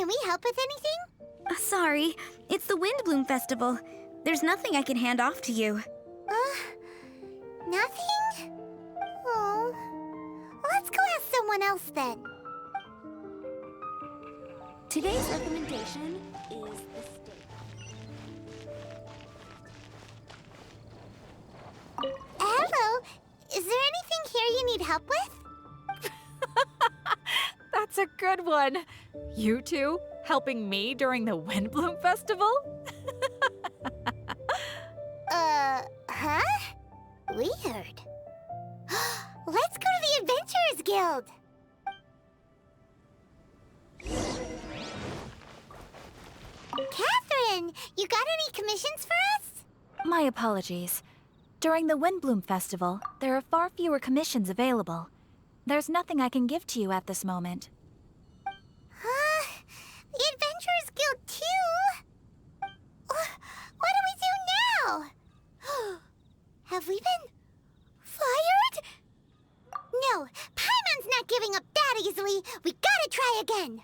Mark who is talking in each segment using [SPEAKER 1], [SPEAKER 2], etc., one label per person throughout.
[SPEAKER 1] Can we help with anything?
[SPEAKER 2] Sorry, it's the Windblume Festival. There's nothing I can hand off to you.
[SPEAKER 1] Nothing? Oh. Let's go ask someone else then.
[SPEAKER 2] Today's recommendation is the steak.
[SPEAKER 1] Hello. Is there anything here you need help with?
[SPEAKER 3] That's a good one. You two helping me during the Windblume Festival?
[SPEAKER 1] Huh? Weird. Let's go to the Adventurers Guild. Catherine, you got any commissions for us?
[SPEAKER 4] My apologies. During the Windblume Festival, there are far fewer commissions available. There's nothing I can give to you at this moment.
[SPEAKER 1] The Adventurers Guild too? What do we do now? Have we been fired? No, Paimon's not giving up that easily. We gotta try again.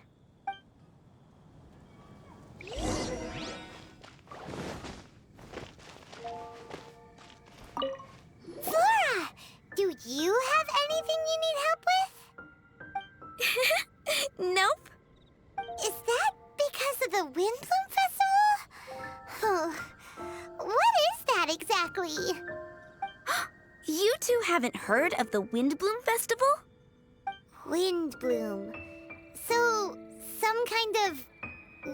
[SPEAKER 1] Flora, do you have anything you need help with?
[SPEAKER 2] Nope.
[SPEAKER 1] Is that because of the Windblume Festival? What is that exactly?
[SPEAKER 2] You two haven't heard of the Windblume Festival?
[SPEAKER 1] Windblume. So, some kind of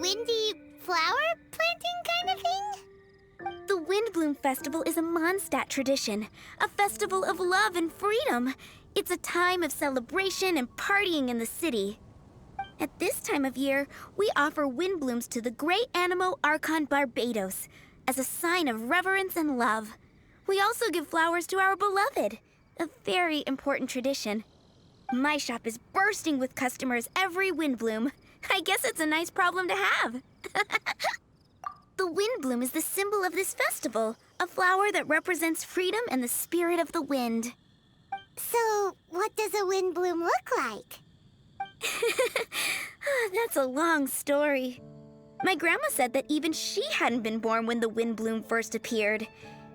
[SPEAKER 1] windy flower planting kind of thing?
[SPEAKER 2] The Windblume Festival is a Mondstadt tradition, a festival of love and freedom. It's a time of celebration and partying in the city. At this time of year, we offer windblooms to the great Animo Archon Barbados as a sign of reverence and love. We also give flowers to our beloved, a very important tradition. My shop is bursting with customers every Windblume. I guess it's a nice problem to have. The Windblume is the symbol of this festival, a flower that represents freedom and the spirit of the wind.
[SPEAKER 1] So, what does a windbloom look like?
[SPEAKER 2] That's a long story. My grandma said that even she hadn't been born when the Windblume first appeared.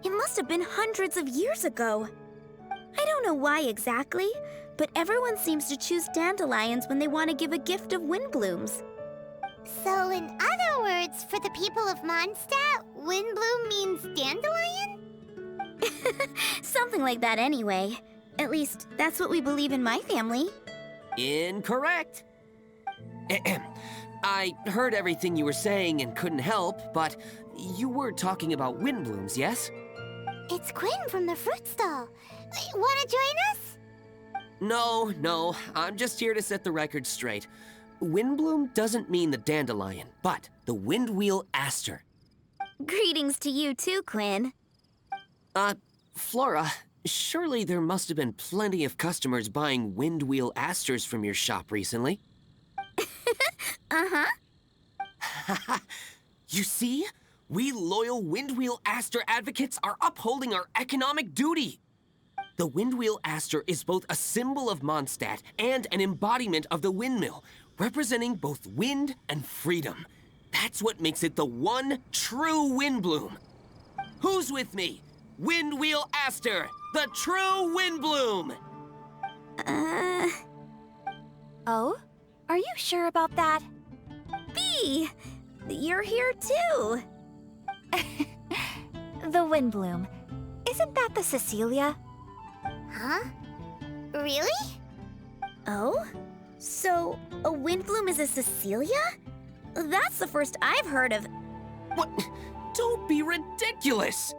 [SPEAKER 2] It must have been hundreds of years ago. I don't know why exactly, but everyone seems to choose dandelions when they want to give a gift of windblooms.
[SPEAKER 1] So, in other words, for the people of Mondstadt, windbloom means dandelion?
[SPEAKER 2] Something like that anyway. At least, that's what we believe in my family.
[SPEAKER 5] Incorrect. I heard everything you were saying and couldn't help, but you were talking about windblooms, yes?
[SPEAKER 1] It's Quinn from the fruit stall. Wanna join us?
[SPEAKER 5] No, I'm just here to set the record straight. Windbloom doesn't mean the dandelion, but the windwheel aster.
[SPEAKER 2] Greetings to you too, Quinn.
[SPEAKER 5] Flora, surely there must have been plenty of customers buying windwheel asters from your shop recently.
[SPEAKER 2] Uh-huh.
[SPEAKER 5] You see? We loyal windwheel aster advocates are upholding our economic duty. The windwheel aster is both a symbol of Mondstadt and an embodiment of the windmill, representing both wind and freedom. That's what makes it the one true windbloom. Who's with me? Windwheel aster, the true windbloom!
[SPEAKER 4] Oh? Are you sure about that?
[SPEAKER 2] Bee! You're here too.
[SPEAKER 4] The Windblume. Isn't that the Cecilia?
[SPEAKER 1] Huh? Really?
[SPEAKER 2] Oh? So, a windbloom is a Cecilia? That's the first I've heard of.
[SPEAKER 5] What? Don't be ridiculous!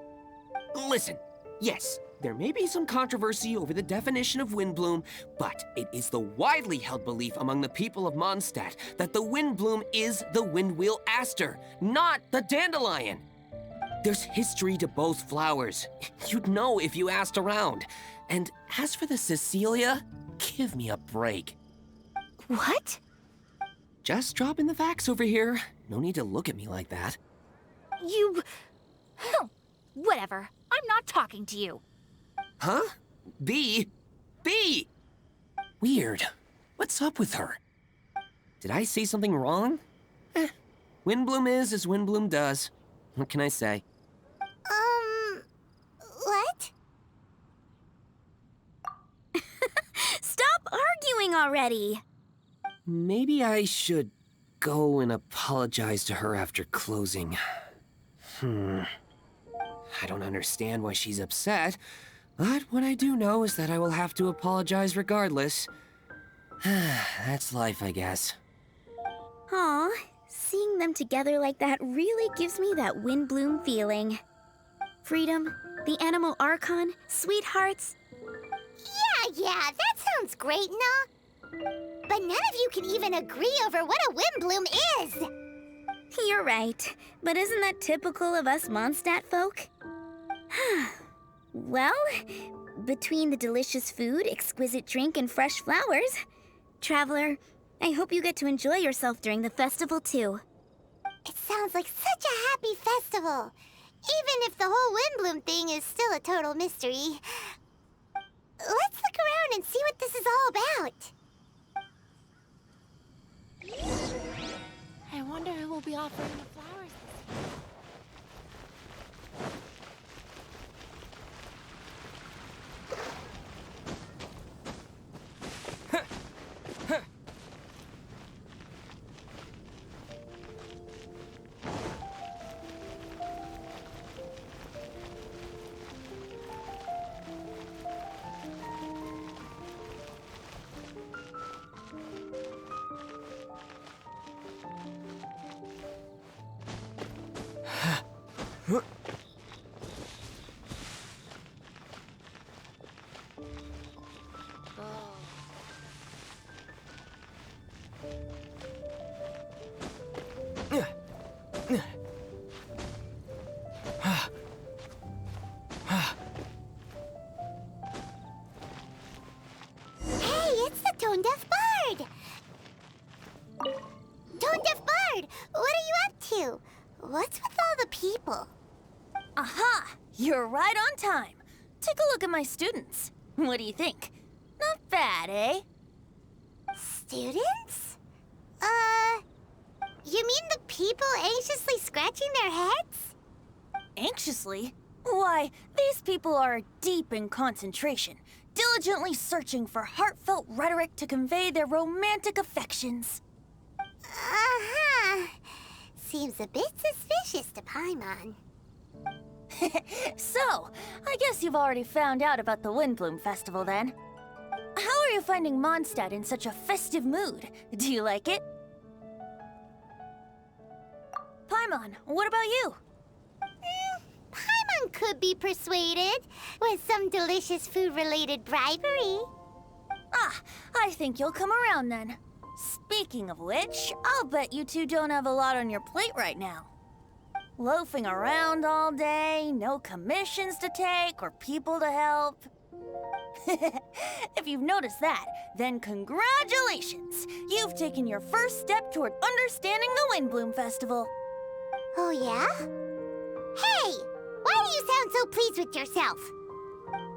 [SPEAKER 5] Listen, yes, there may be some controversy over the definition of windbloom, but it is the widely held belief among the people of Mondstadt that the windbloom is the windwheel aster, not the dandelion. There's history to both flowers. You'd know if you asked around. And as for the Cecilia, give me a break.
[SPEAKER 4] What?
[SPEAKER 5] Just dropping the facts over here. No need to look at me like that.
[SPEAKER 4] You... Whatever. I'm not talking to you.
[SPEAKER 5] Huh? Bee? Weird. What's up with her? Did I say something wrong? Windblume is as Windblume does. What can I say?
[SPEAKER 1] What?
[SPEAKER 2] Stop arguing already!
[SPEAKER 5] Maybe I should go and apologize to her after closing. I don't understand why she's upset, but what I do know is that I will have to apologize regardless. That's life, I guess.
[SPEAKER 2] Aw, seeing them together like that really gives me that Windblume feeling. Freedom, the Animal Archon, sweethearts.
[SPEAKER 1] Yeah, that sounds great, no? But none of you can even agree over what a Windblume is!
[SPEAKER 2] You're right, but isn't that typical of us Mondstadt folk? Well, between the delicious food, exquisite drink, and fresh flowers, Traveler, I hope you get to enjoy yourself during the festival too.
[SPEAKER 1] It sounds like such a happy festival, even if the whole Windblume thing is still a total mystery. Let's look around and see what this is all about.
[SPEAKER 6] I wonder who will be offering the flowers this year.
[SPEAKER 1] Hey, it's the Tone Deaf Bard! Tone Deaf Bard, what are you up to? What's with all the people?
[SPEAKER 6] Aha! You're right on time. Take a look at my students. What do you think? Not bad, eh?
[SPEAKER 1] Students? You mean the people anxiously scratching their heads?
[SPEAKER 6] Anxiously? Why, these people are deep in concentration, diligently searching for heartfelt rhetoric to convey their romantic affections.
[SPEAKER 1] Uh-huh. Seems a bit suspicious to Paimon.
[SPEAKER 6] So, I guess you've already found out about the Windblume Festival then. How are you finding Mondstadt in such a festive mood? Do you like it? Paimon, what about you?
[SPEAKER 1] Paimon could be persuaded with some delicious food-related bribery.
[SPEAKER 6] Ah, I think you'll come around then. Speaking of which, I'll bet you two don't have a lot on your plate right now. Loafing around all day, no commissions to take or people to help. If you've noticed that, then congratulations! You've taken your first step toward understanding the Windblume Festival.
[SPEAKER 1] Oh, yeah? Hey! Why do you sound so pleased with yourself?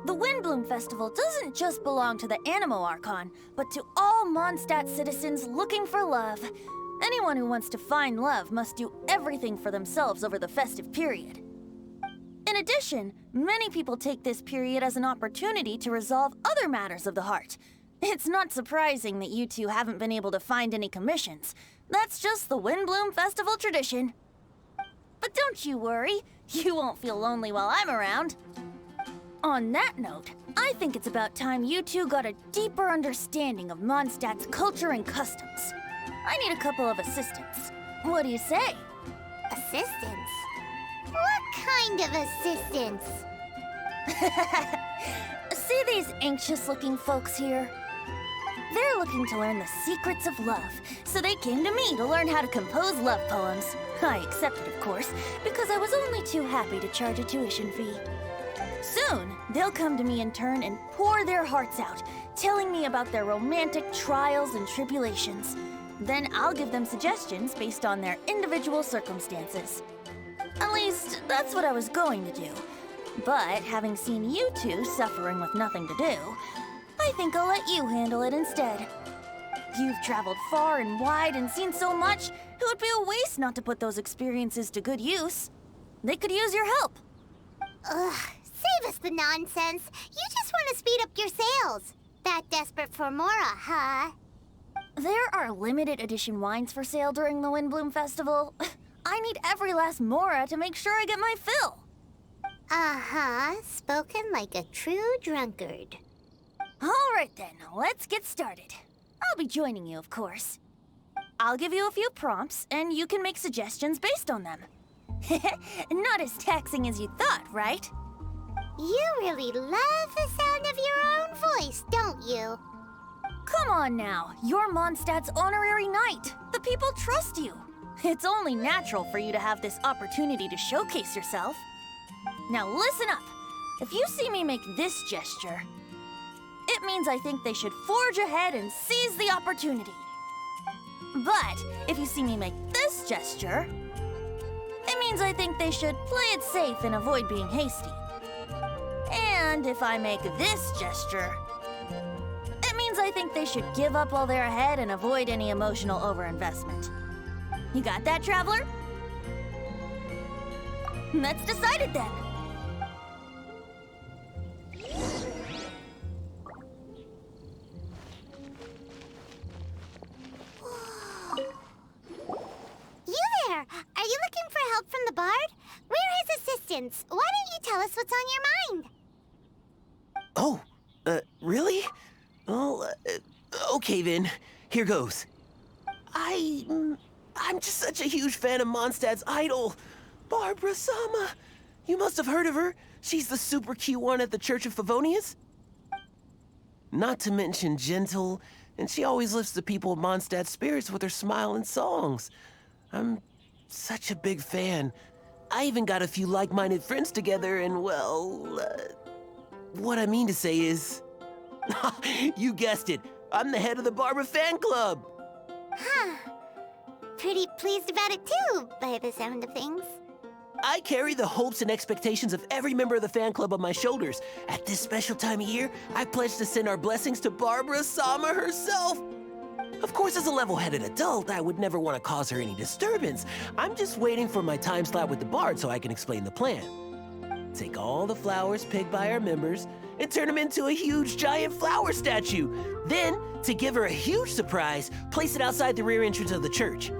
[SPEAKER 6] The Windblume Festival doesn't just belong to the Animal Archon, but to all Mondstadt citizens looking for love. Anyone who wants to find love must do everything for themselves over the festive period. In addition, many people take this period as an opportunity to resolve other matters of the heart. It's not surprising that you two haven't been able to find any commissions. That's just the Windblume Festival tradition. But don't you worry, you won't feel lonely while I'm around. On that note, I think it's about time you two got a deeper understanding of Mondstadt's culture and customs. I need a couple of assistants. What do you say?
[SPEAKER 1] Assistance? What kind of assistance?
[SPEAKER 6] See these anxious-looking folks here? They're looking to learn the secrets of love, so they came to me to learn how to compose love poems. I accepted, of course, because I was only too happy to charge a tuition fee. Soon, they'll come to me in turn and pour their hearts out, telling me about their romantic trials and tribulations. Then I'll give them suggestions based on their individual circumstances. At least, that's what I was going to do. But having seen you two suffering with nothing to do, I think I'll let you handle it instead. You've traveled far and wide and seen so much, it would be a waste not to put those experiences to good use. They could use your help.
[SPEAKER 1] Ugh, save us the nonsense. You just want to speed up your sales. That desperate for Mora, huh?
[SPEAKER 6] There are limited edition wines for sale during the Windblume Festival. I need every last Mora to make sure I get my fill.
[SPEAKER 1] Uh-huh, spoken like a true drunkard.
[SPEAKER 6] All right then, let's get started. I'll be joining you, of course. I'll give you a few prompts, and you can make suggestions based on them. Not as taxing as you thought, right?
[SPEAKER 1] You really love the sound of your own voice, don't you?
[SPEAKER 6] Come on now, you're Mondstadt's honorary knight. The people trust you. It's only natural for you to have this opportunity to showcase yourself. Now listen up. If you see me make this gesture, it means I think they should forge ahead and seize the opportunity. But if you see me make this gesture, it means I think they should play it safe and avoid being hasty. And if I make this gesture, it means I think they should give up while they're ahead and avoid any emotional overinvestment. You got that, Traveler? Let's decide it then.
[SPEAKER 1] You there! Are you looking for help from the bard? We're his assistants. Why don't you tell us what's on your mind?
[SPEAKER 5] Oh, really? Well, okay then. Here goes. I'm just such a huge fan of Mondstadt's idol, Barbara Sama. You must have heard of her. She's the super cute one at the Church of Favonius. Not to mention gentle, and she always lifts the people of Mondstadt's spirits with her smile and songs. I'm such a big fan. I even got a few like-minded friends together, and well, what I mean to say is, you guessed it. I'm the head of the Barbara fan club.
[SPEAKER 1] Huh. Pretty pleased about it too, by the sound of things.
[SPEAKER 5] I carry the hopes and expectations of every member of the fan club on my shoulders. At this special time of year, I pledge to send our blessings to Barbara Sama herself. Of course, as a level-headed adult, I would never want to cause her any disturbance. I'm just waiting for my time slot with the bard so I can explain the plan. Take all the flowers picked by our members and turn them into a huge giant flower statue. Then, to give her a huge surprise, place it outside the rear entrance of the church.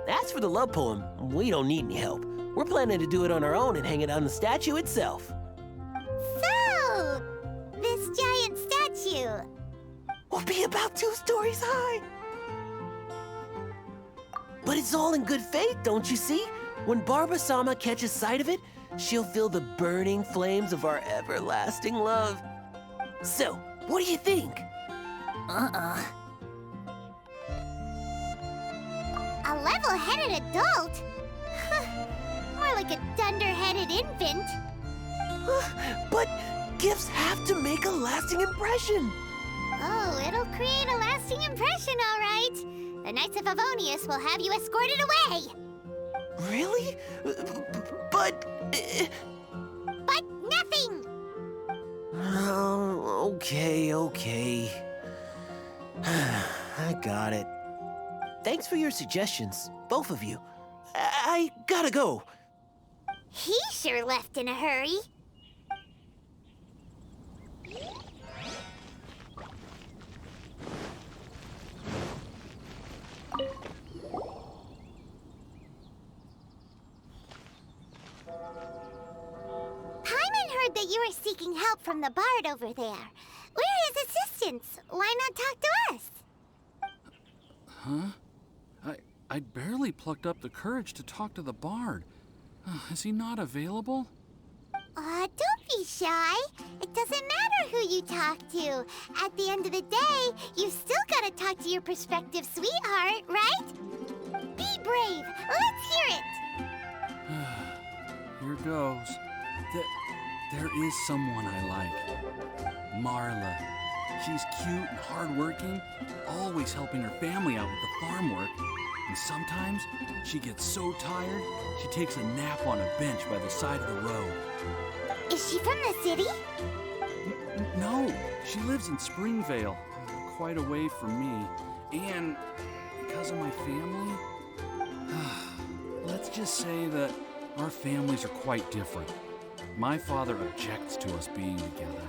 [SPEAKER 5] As for the love poem, we don't need any help. We're planning to do it on our own and hang it on the statue itself.
[SPEAKER 1] So, this giant statue.
[SPEAKER 5] Will be about 2 stories high. But it's all in good faith, don't you see? When Barbara Sama catches sight of it, she'll feel the burning flames of our everlasting love. So, what do you think?
[SPEAKER 1] A level-headed adult? More like a dunder-headed infant.
[SPEAKER 5] But gifts have to make a lasting impression.
[SPEAKER 1] Oh, it'll create a lasting impression, all right. The Knights of Favonius will have you escorted away.
[SPEAKER 5] Really? But...
[SPEAKER 1] But nothing!
[SPEAKER 5] Oh, okay. I got it. Thanks for your suggestions, both of you. I gotta go.
[SPEAKER 1] He sure left in a hurry. Paimon heard that you were seeking help from the bard over there. We're his assistants. Why not talk to us?
[SPEAKER 7] Huh? I barely plucked up the courage to talk to the bard. Is he not available?
[SPEAKER 1] Don't be shy. It doesn't matter who you talk to. At the end of the day, you've still got to talk to your prospective sweetheart, right? Be brave. Let's hear it.
[SPEAKER 7] Here goes. There is someone I like. Marla. She's cute and hardworking, always helping her family out with the farm work. And sometimes she gets so tired, she takes a nap on a bench by the side of the road.
[SPEAKER 1] Is she from the city?
[SPEAKER 7] No, she lives in Springvale, quite away from me. And because of my family? Let's just say that our families are quite different. My father objects to us being together.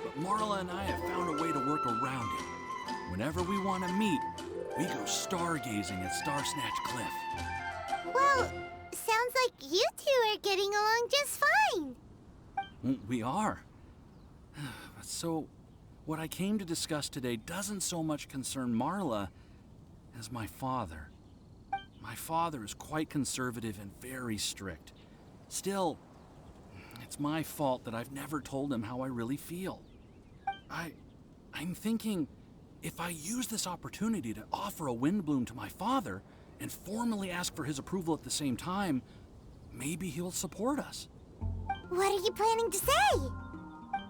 [SPEAKER 7] But Marla and I have found a way to work around it. Whenever we want to meet, we go stargazing at Star Snatch Cliff.
[SPEAKER 1] Well, sounds like you two are getting along just fine.
[SPEAKER 7] We are. So, what I came to discuss today doesn't so much concern Marla as my father. My father is quite conservative and very strict. Still, it's my fault that I've never told him how I really feel. I'm thinking, if I use this opportunity to offer a Windblume to my father and formally ask for his approval at the same time, maybe he'll support us.
[SPEAKER 1] What are you planning to say?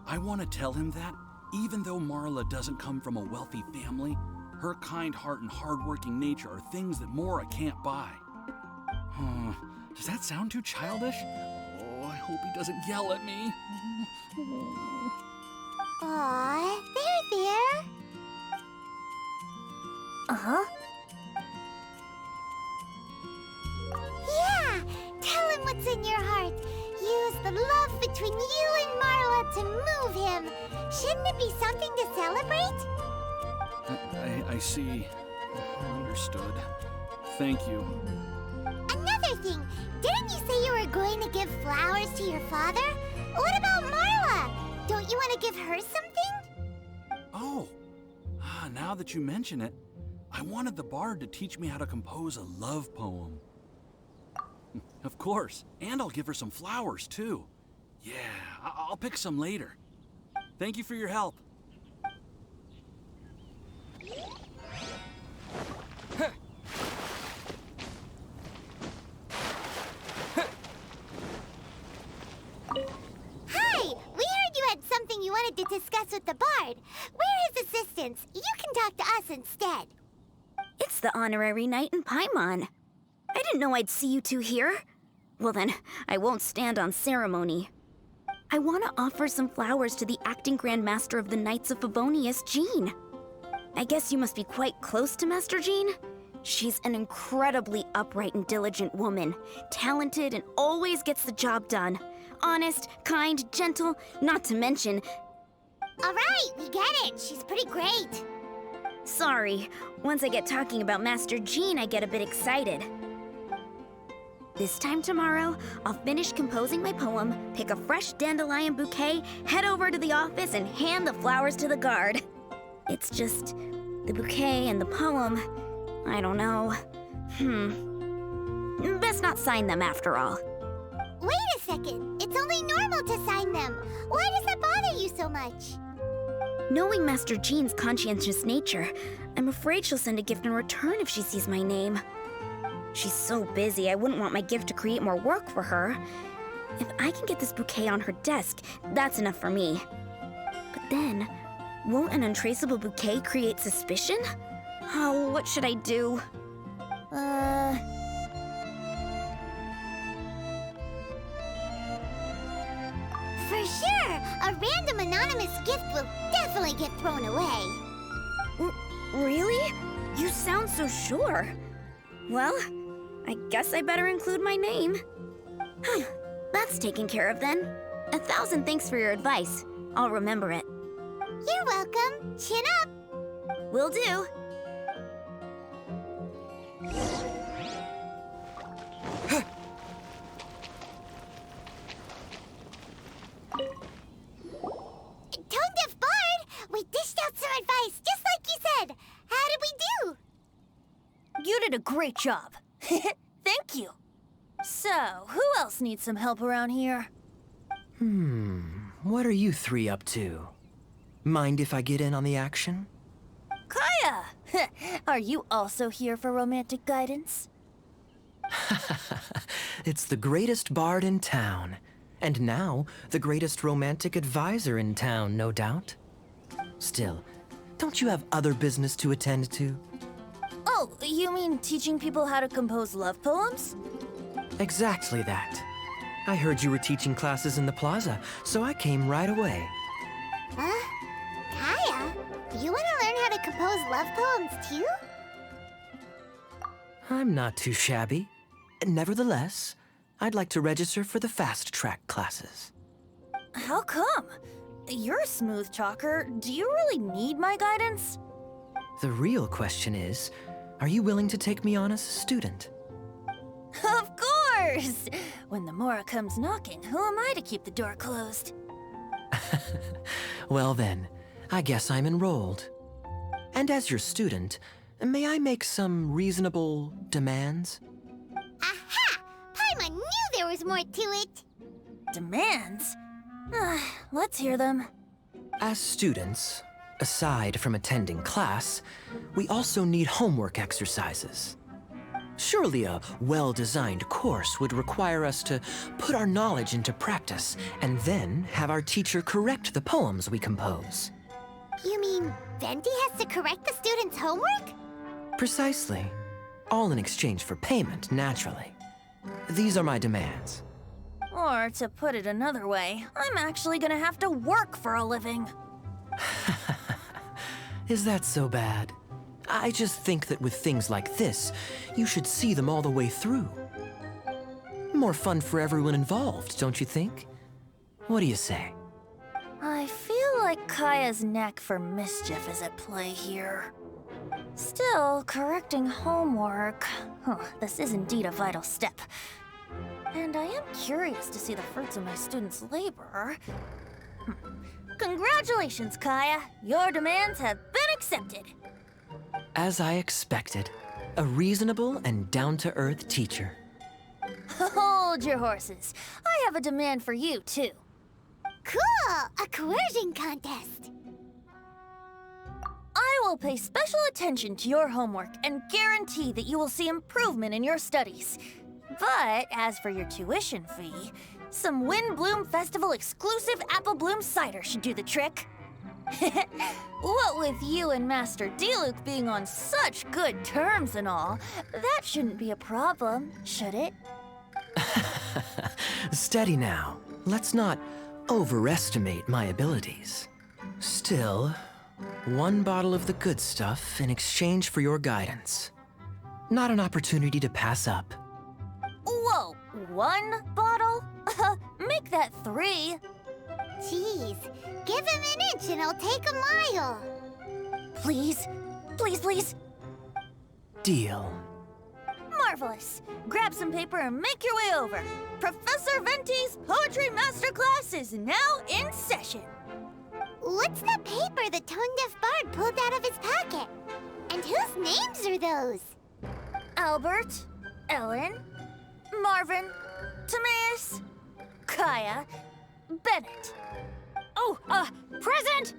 [SPEAKER 7] I want to tell him that, even though Marla doesn't come from a wealthy family, her kind heart and hardworking nature are things that Mora can't buy. Does that sound too childish? Oh, I hope he doesn't yell at me.
[SPEAKER 1] Aw, there.
[SPEAKER 6] Uh-huh.
[SPEAKER 1] Yeah, tell him what's in your heart. Use the love between you and Marla to move him. Shouldn't it be something to celebrate?
[SPEAKER 7] I see. Understood. Thank you.
[SPEAKER 1] Another thing, didn't you say you were going to give flowers to your father? What about Marla? Don't you want to give her something?
[SPEAKER 7] Oh, now that you mention it, I wanted the bard to teach me how to compose a love poem. Of course, and I'll give her some flowers, too. Yeah, I'll pick some later. Thank you for your help.
[SPEAKER 1] Hi, we heard you had something you wanted to discuss with the bard. We're his assistants. You can talk to us instead.
[SPEAKER 2] It's the honorary knight in Paimon. I didn't know I'd see you two here. Well then, I won't stand on ceremony. I want to offer some flowers to the acting Grand Master of the Knights of Favonius, Jean. I guess you must be quite close to Master Jean? She's an incredibly upright and diligent woman, talented and always gets the job done. Honest, kind, gentle, not to mention...
[SPEAKER 1] All right, we get it. She's pretty great.
[SPEAKER 2] Sorry, once I get talking about Master Jean, I get a bit excited. This time tomorrow, I'll finish composing my poem, pick a fresh dandelion bouquet, head over to the office, and hand the flowers to the guard. It's just the bouquet and the poem, I don't know. Best not sign them after all.
[SPEAKER 1] Wait a second. It's only normal to sign them. Why does that bother you so much?
[SPEAKER 2] Knowing Master Jean's conscientious nature, I'm afraid she'll send a gift in return if she sees my name. She's so busy, I wouldn't want my gift to create more work for her. If I can get this bouquet on her desk, that's enough for me. But then, won't an untraceable bouquet create suspicion? Oh, what should I do?
[SPEAKER 1] For sure, a random anonymous gift will definitely get thrown away.
[SPEAKER 2] Really? You sound so sure. Well, I guess I better include my name. That's taken care of then. 1,000 thanks for your advice. I'll remember it.
[SPEAKER 1] You're welcome. Chin up.
[SPEAKER 2] Will do.
[SPEAKER 1] Tone-deaf bard, we dished out some advice, just like you said. How did we do?
[SPEAKER 6] You did a great job. Thank you. So, who else needs some help around here?
[SPEAKER 8] What are you three up to? Mind if I get in on the action?
[SPEAKER 6] Kaya! Are you also here for romantic guidance?
[SPEAKER 8] It's the greatest bard in town. And now, the greatest romantic advisor in town, no doubt. Still, don't you have other business to attend to?
[SPEAKER 6] Oh, you mean teaching people how to compose love poems?
[SPEAKER 8] Exactly that. I heard you were teaching classes in the plaza, so I came right away.
[SPEAKER 1] Huh? Kaya, you want to learn how to compose love poems too?
[SPEAKER 8] I'm not too shabby. Nevertheless, I'd like to register for the fast track classes.
[SPEAKER 6] How come? You're a smooth talker. Do you really need my guidance?
[SPEAKER 8] The real question is, are you willing to take me on as a student?
[SPEAKER 6] Of course! When the Mora comes knocking, who am I to keep the door closed?
[SPEAKER 8] Well then, I guess I'm enrolled. And as your student, may I make some reasonable demands?
[SPEAKER 1] Aha! Paimon knew there was more to it!
[SPEAKER 6] Demands? Let's hear them.
[SPEAKER 8] As students, aside from attending class, we also need homework exercises. Surely a well-designed course would require us to put our knowledge into practice and then have our teacher correct the poems we compose.
[SPEAKER 1] You mean Venti has to correct the students' homework?
[SPEAKER 8] Precisely. All in exchange for payment, naturally. These are my demands.
[SPEAKER 6] Or, to put it another way, I'm actually gonna have to work for a living.
[SPEAKER 8] Is that so bad? I just think that with things like this, you should see them all the way through. More fun for everyone involved, don't you think? What do you say?
[SPEAKER 6] I feel like Kaya's knack for mischief is at play here. Still, correcting homework... this is indeed a vital step. And I am curious to see the fruits of my students' labor. Congratulations, Kaya! Your demands have been accepted!
[SPEAKER 8] As I expected, a reasonable and down-to-earth teacher.
[SPEAKER 6] Hold your horses. I have a demand for you, too.
[SPEAKER 1] Cool! A coercion contest!
[SPEAKER 6] I will pay special attention to your homework and guarantee that you will see improvement in your studies. But as for your tuition fee, some Windblume Festival exclusive apple bloom cider should do the trick. What with you and Master Diluc being on such good terms and all, that shouldn't be a problem, should it?
[SPEAKER 8] Steady now. Let's not overestimate my abilities. Still, one bottle of the good stuff in exchange for your guidance. Not an opportunity to pass up.
[SPEAKER 6] Whoa, one bottle? Make that 3.
[SPEAKER 1] Jeez, give him an inch and I'll take a mile.
[SPEAKER 6] Please, please, please.
[SPEAKER 8] Deal.
[SPEAKER 6] Marvelous. Grab some paper and make your way over. Professor Venti's Poetry Masterclass is now in session.
[SPEAKER 1] What's the paper the tone-deaf bard pulled out of his pocket? And whose names are those?
[SPEAKER 6] Albert, Ellen, Marvin, Timaeus, Kaya, Bennett.
[SPEAKER 3] Oh, present!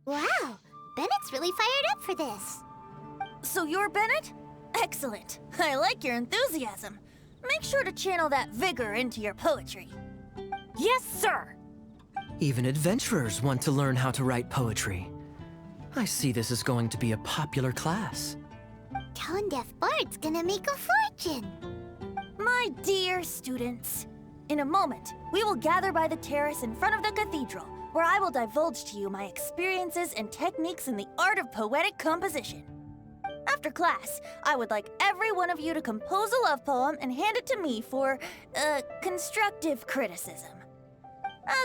[SPEAKER 1] Wow, Bennett's really fired up for this.
[SPEAKER 6] So you're Bennett? Excellent. I like your enthusiasm. Make sure to channel that vigor into your poetry.
[SPEAKER 3] Yes, sir!
[SPEAKER 8] Even adventurers want to learn how to write poetry. I see this is going to be a popular class.
[SPEAKER 1] Tone-deaf bard's gonna make a fortune.
[SPEAKER 6] My dear students, in a moment, we will gather by the terrace in front of the cathedral, where I will divulge to you my experiences and techniques in the art of poetic composition. After class, I would like every one of you to compose a love poem and hand it to me for, constructive criticism.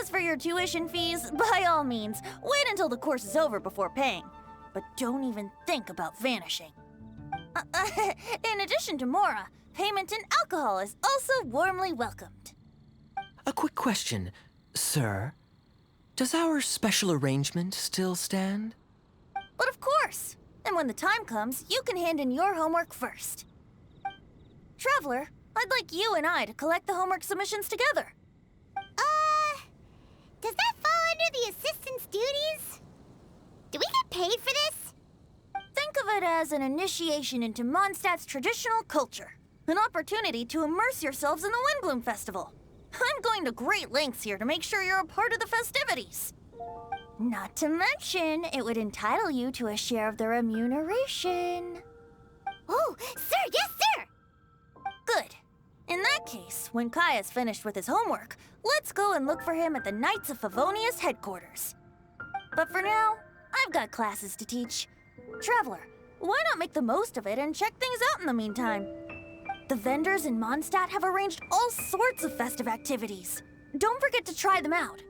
[SPEAKER 6] As for your tuition fees, by all means, wait until the course is over before paying. But don't even think about vanishing. In addition to Mora, payment in alcohol is also warmly welcomed.
[SPEAKER 8] A quick question, sir. Does our special arrangement still stand?
[SPEAKER 6] But of course! And when the time comes, you can hand in your homework first. Traveler, I'd like you and I to collect the homework submissions together.
[SPEAKER 1] Does that fall under the assistant's duties? Do we get paid for this?
[SPEAKER 6] Think of it as an initiation into Mondstadt's traditional culture. An opportunity to immerse yourselves in the Windblume Festival. I'm going to great lengths here to make sure you're a part of the festivities. Not to mention, it would entitle you to a share of the remuneration.
[SPEAKER 1] Oh, sir, yes, sir!
[SPEAKER 6] Good. In that case, when Kaya's finished with his homework, let's go and look for him at the Knights of Favonius headquarters. But for now, I've got classes to teach. Traveler, why not make the most of it and check things out in the meantime? The vendors in Mondstadt have arranged all sorts of festive activities. Don't forget to try them out.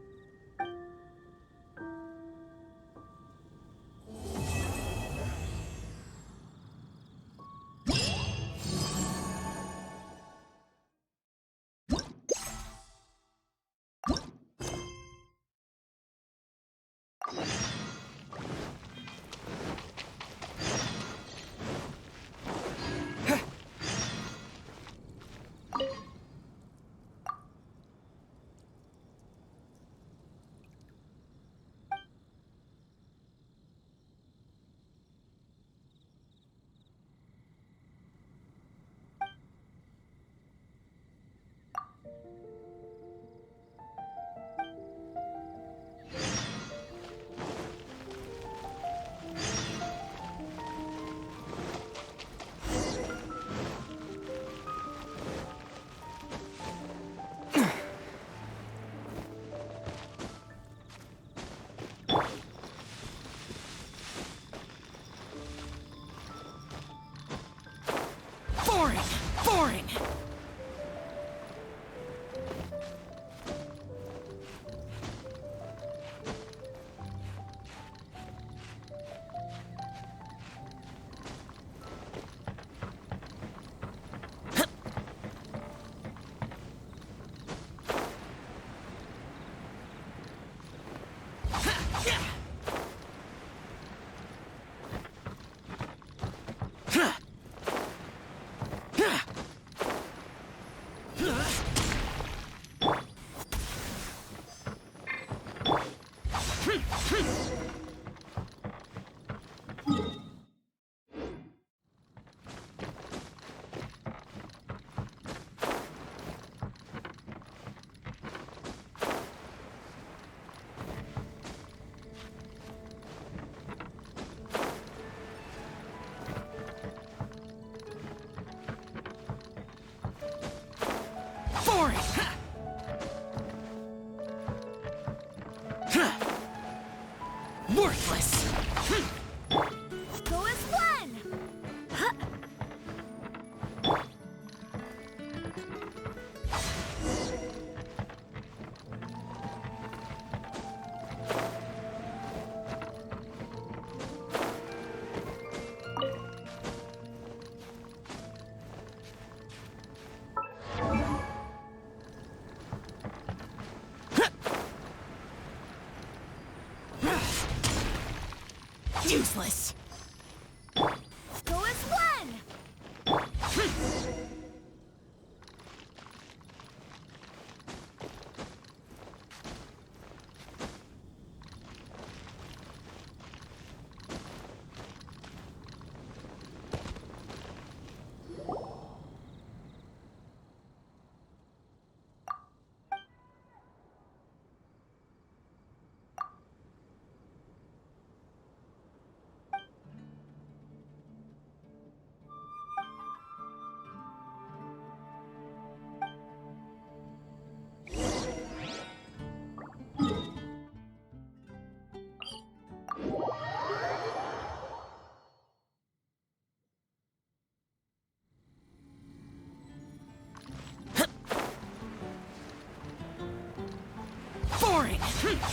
[SPEAKER 5] Boring! Worthless!
[SPEAKER 6] Go as one!
[SPEAKER 5] Useless!
[SPEAKER 6] Go as one!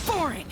[SPEAKER 5] Boring!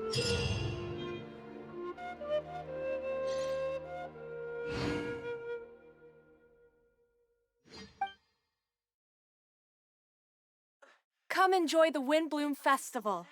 [SPEAKER 9] Come enjoy the Windblume Festival.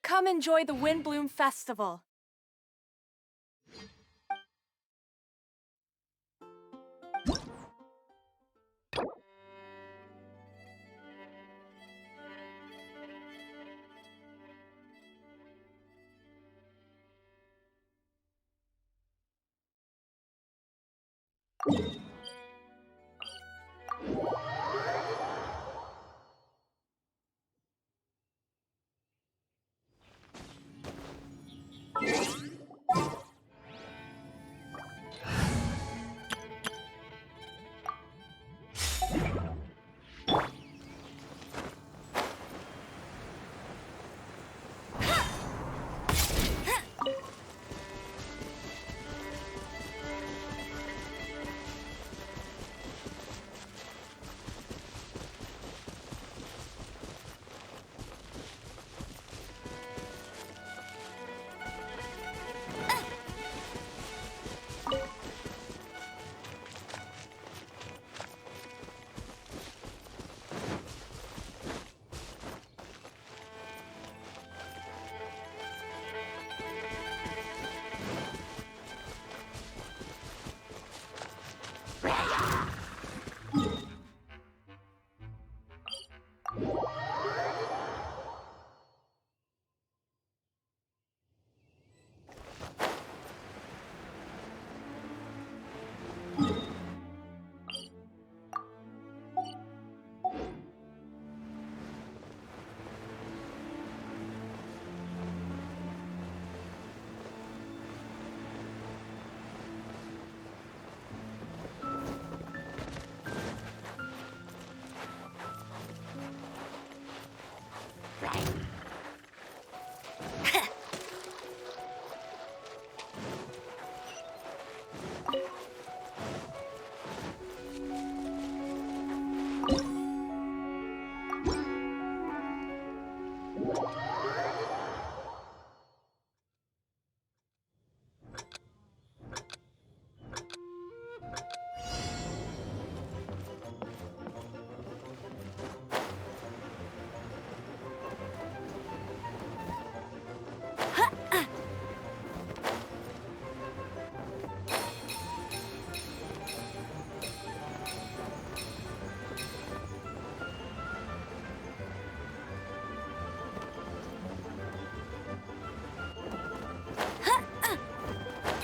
[SPEAKER 9] Come enjoy the Windblume Festival.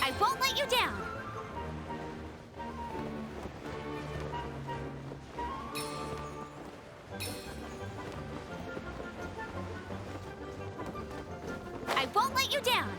[SPEAKER 2] I won't let you down. I won't let you down.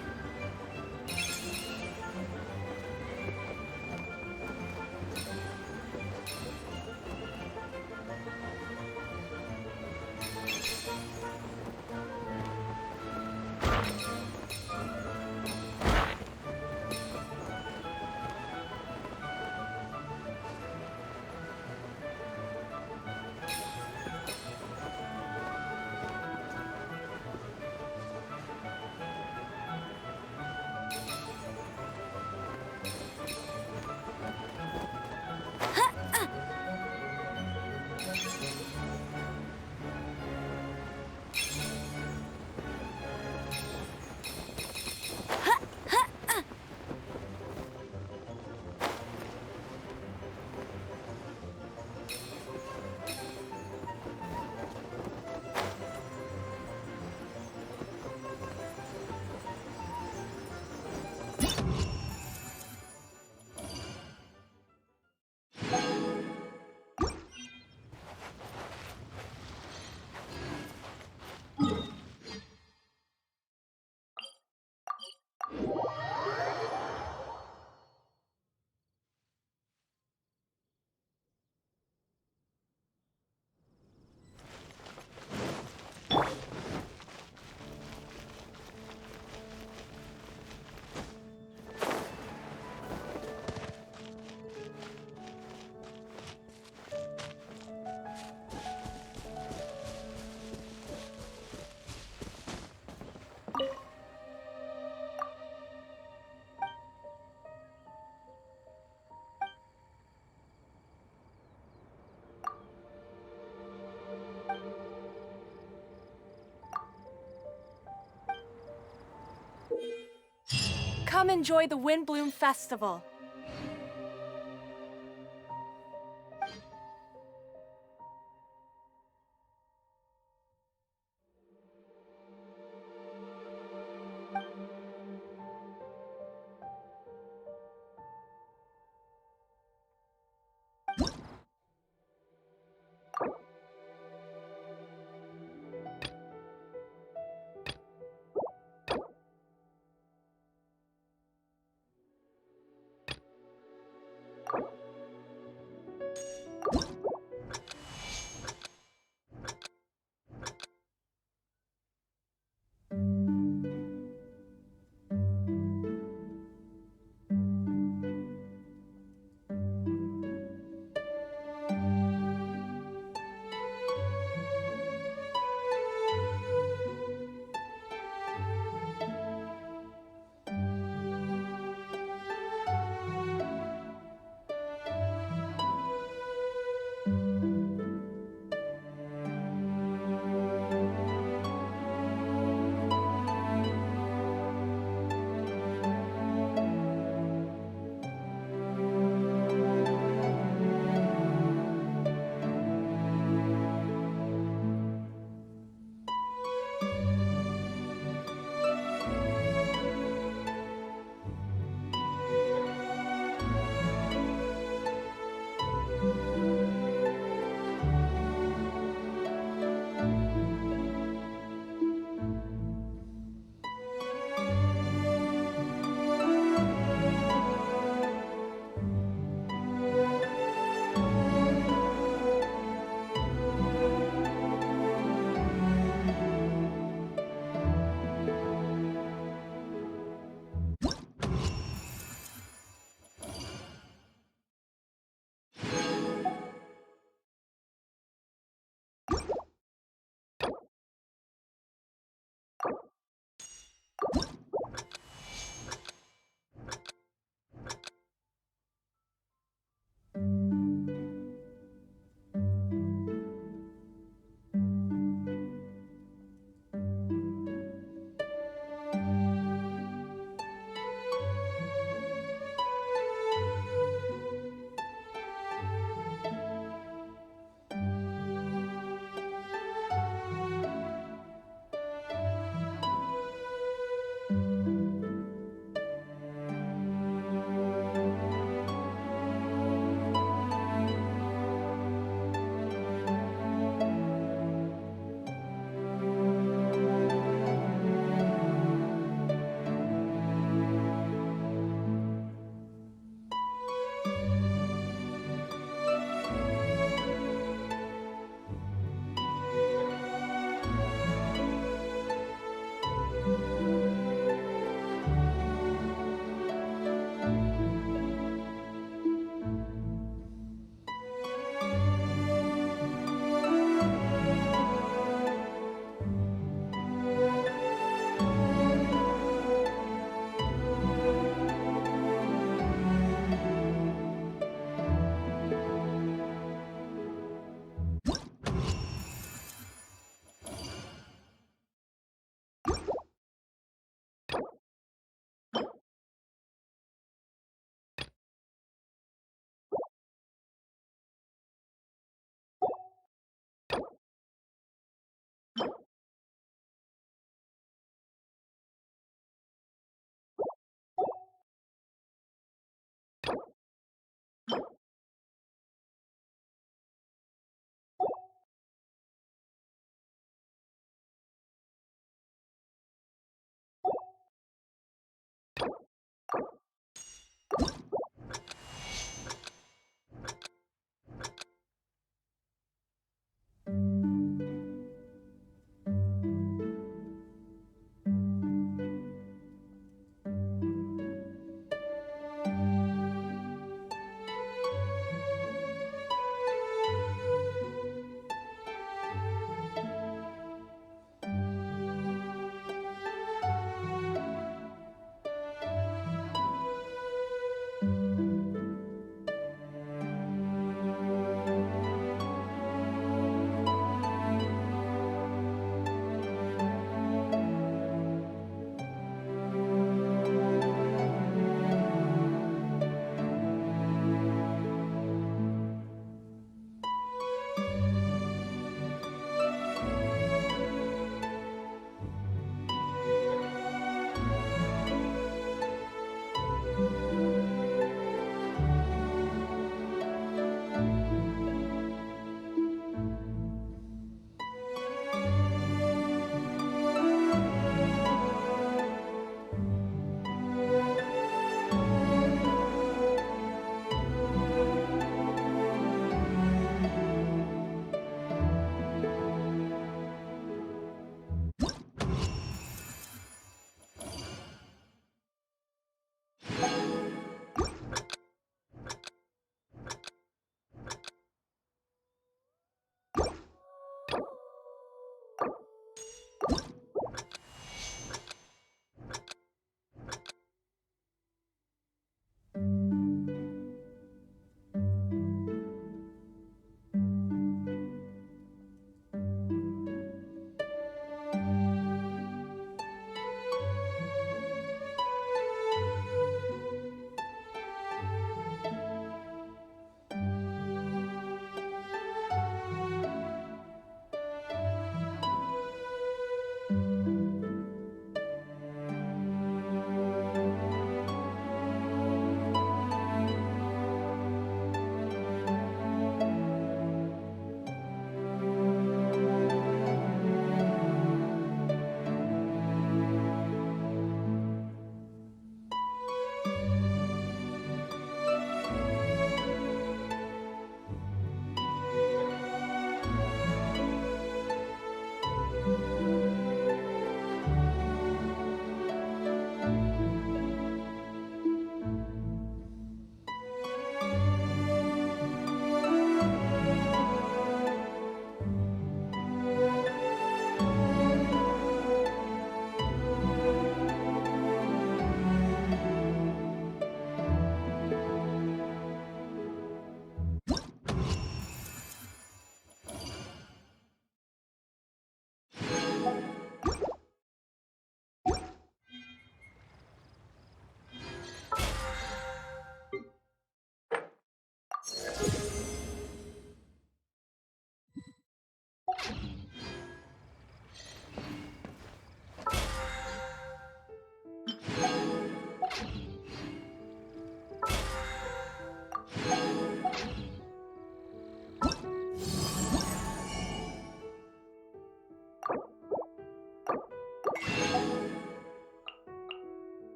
[SPEAKER 9] Come enjoy the Windblume Festival.